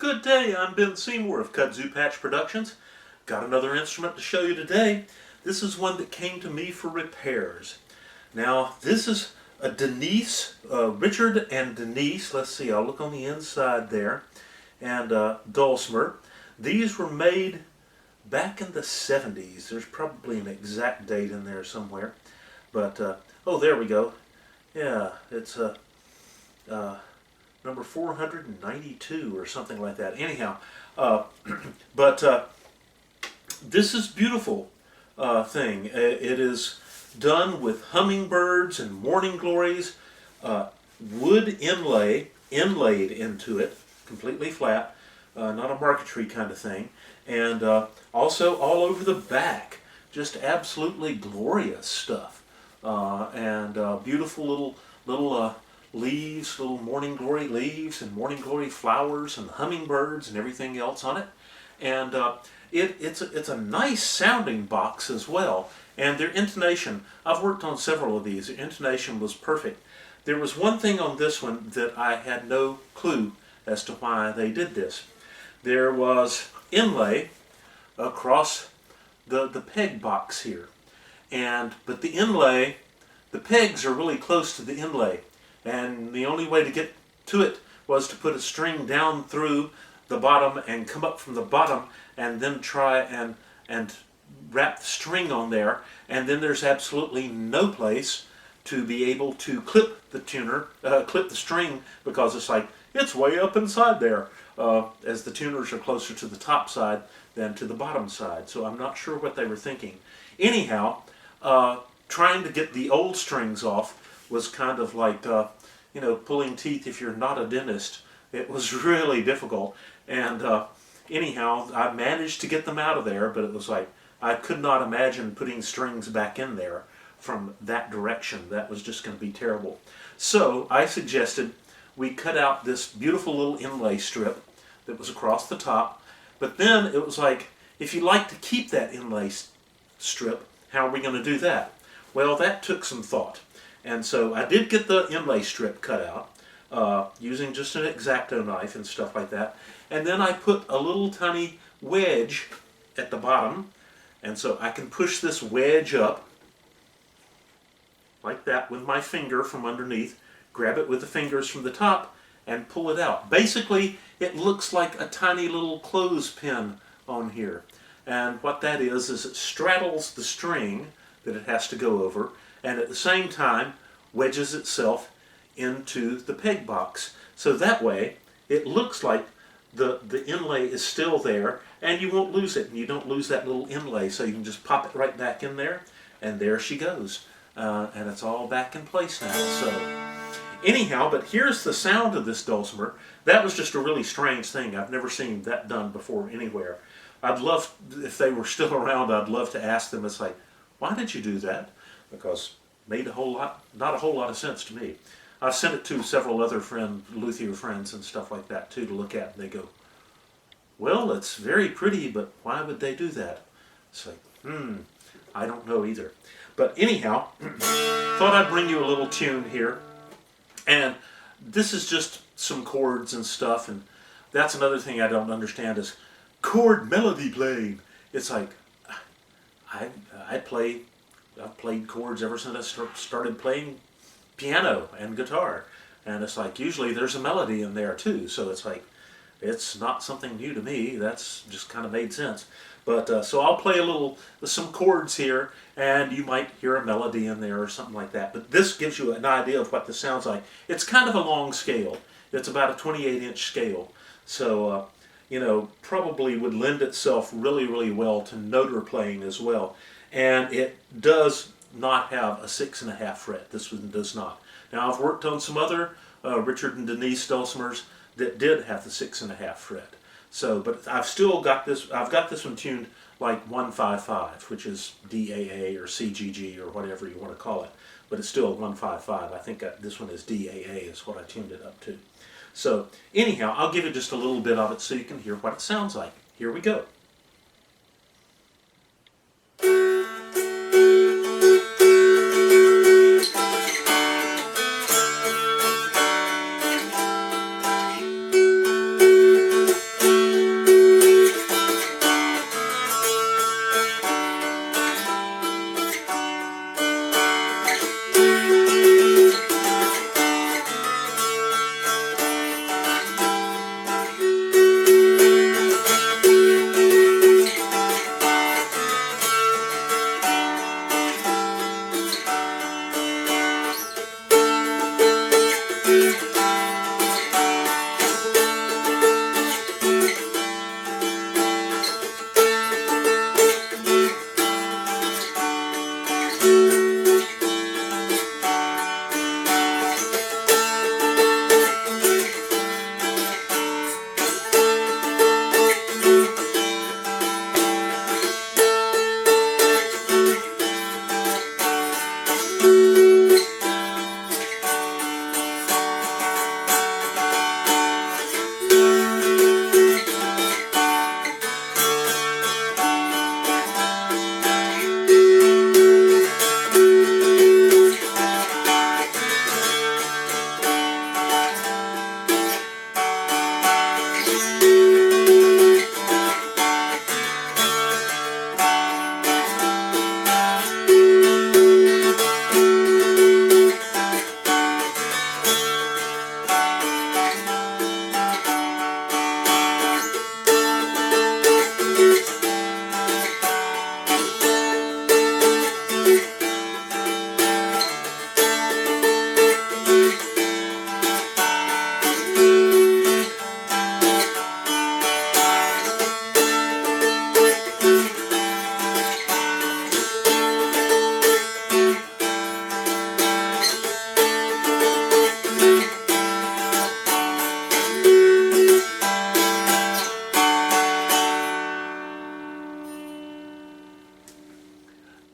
Good day, I'm Ben Seymour of Kudzu Patch Productions. Got another instrument to show you today. This is one that came to me for repairs. Now, this is a Denise, Richard and Denise, let's see, I'll look on the inside there, and Dulcimer. These were made back in the 70s. There's probably an exact date in there somewhere. But, oh, there we go. Yeah, it's number 492 or something like that. Anyhow, but this is beautiful thing. It is done with hummingbirds and morning glories, wood inlaid into it, completely flat, not a marquetry kind of thing, and also all over the back, just absolutely glorious stuff, and beautiful little leaves, little morning glory leaves and morning glory flowers and hummingbirds and everything else on it. And it's a nice sounding box as well. And their intonation, I've worked on several of these, their intonation was perfect. There was one thing on this one that I had no clue as to why they did this. There was inlay across the peg box here. But the inlay, the pegs are really close to the inlay. And the only way to get to it was to put a string down through the bottom and come up from the bottom and then try and wrap the string on there. And then there's absolutely no place to be able to clip the string, because it's way up inside there, as the tuners are closer to the top side than to the bottom side. So I'm not sure what they were thinking. Anyhow, trying to get the old strings off was kind of like, pulling teeth if you're not a dentist. It was really difficult. And anyhow, I managed to get them out of there, but it was like, I could not imagine putting strings back in there from that direction. That was just going to be terrible. So I suggested we cut out this beautiful little inlay strip that was across the top. But then it was like, if you like to keep that inlay strip, how are we going to do that? Well, that took some thought. And so I did get the inlay strip cut out using just an X-Acto knife and stuff like that. And then I put a little tiny wedge at the bottom. And so I can push this wedge up like that with my finger from underneath, grab it with the fingers from the top, and pull it out. Basically, it looks like a tiny little clothespin on here. And what that is it straddles the string that it has to go over, and at the same time wedges itself into the peg box. So that way it looks like the inlay is still there, and you won't lose it, and you don't lose that little inlay, so you can just pop it right back in there, and there she goes. And it's all back in place now. So anyhow, but here's the sound of this dulcimer. That was just a really strange thing. I've never seen that done before anywhere. I'd love, if they were still around, I'd love to ask them, it's like, why did you do that? Because it made not a whole lot of sense to me. I've sent it to several other luthier friends and stuff like that too to look at, and they go, well, it's very pretty, but why would they do that? It's like, I don't know either. But anyhow, thought I'd bring you a little tune here. And this is just some chords and stuff, and that's another thing I don't understand is chord melody playing. It's like, I've played chords ever since I started playing piano and guitar, and it's like usually there's a melody in there too, so it's like it's not something new to me. That's just kind of made sense. But so I'll play some chords here, and you might hear a melody in there or something like that. But this gives you an idea of what this sounds like. It's kind of a long scale. It's about a 28-inch scale, so probably would lend itself really, really well to noter playing as well. And it does not have a 6.5 fret. This one does not. Now, I've worked on some other Richard and Denise dulcimers that did have the 6.5 fret. So, but I've still got this. I've got this one tuned like 155, which is DAA or CGG or whatever you want to call it. But it's still 155. I think this one is DAA is what I tuned it up to. So anyhow, I'll give you just a little bit of it so you can hear what it sounds like. Here we go.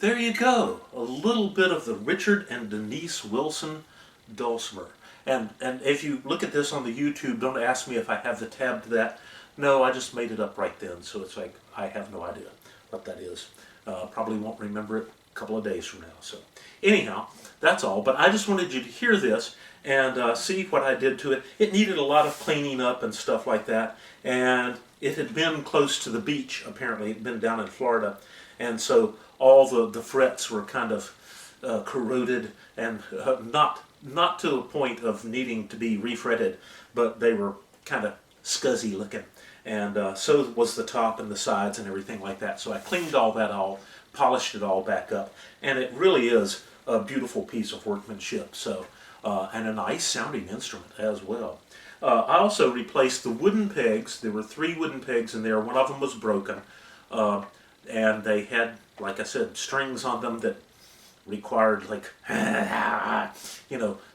there you go. A little bit of the Richard and Denise Wilson Dulcimer. And if you look at this on the YouTube, don't ask me if I have the tab to that. No, I just made it up right then, so it's like I have no idea what that is. Probably won't remember it a couple of days from now. So anyhow, that's all. But I just wanted you to hear this and see what I did to it. It needed a lot of cleaning up and stuff like that. And it had been close to the beach, apparently. It had been down in Florida. And so all the frets were kind of corroded and not to the point of needing to be refretted, but they were kind of scuzzy looking. And so was the top and the sides and everything like that. So I cleaned all that polished it all back up. And it really is a beautiful piece of workmanship. So, and a nice sounding instrument as well. I also replaced the wooden pegs. There were 3 wooden pegs in there. One of them was broken. And they had, like I said, strings on them that required, like,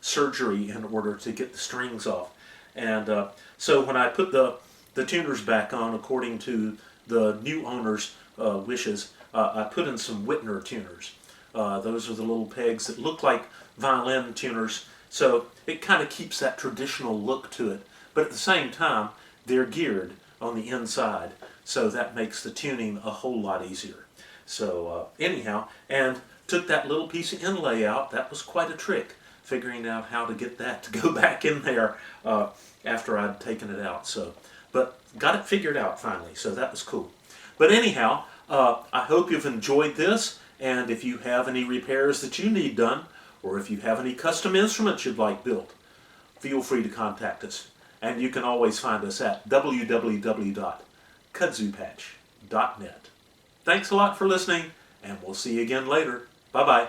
surgery in order to get the strings off. And so when I put the tuners back on, according to the new owner's wishes, I put in some Whitner tuners. Those are the little pegs that look like violin tuners, so it kind of keeps that traditional look to it. But at the same time, they're geared on the inside, so that makes the tuning a whole lot easier. So anyhow, and took that little piece of inlay out. That was quite a trick, figuring out how to get that to go back in there after I'd taken it out. So, but got it figured out finally, so that was cool. But anyhow, I hope you've enjoyed this, and if you have any repairs that you need done, or if you have any custom instruments you'd like built, feel free to contact us. And you can always find us at www.kudzupatch.net. Thanks a lot for listening, and we'll see you again later. Bye-bye.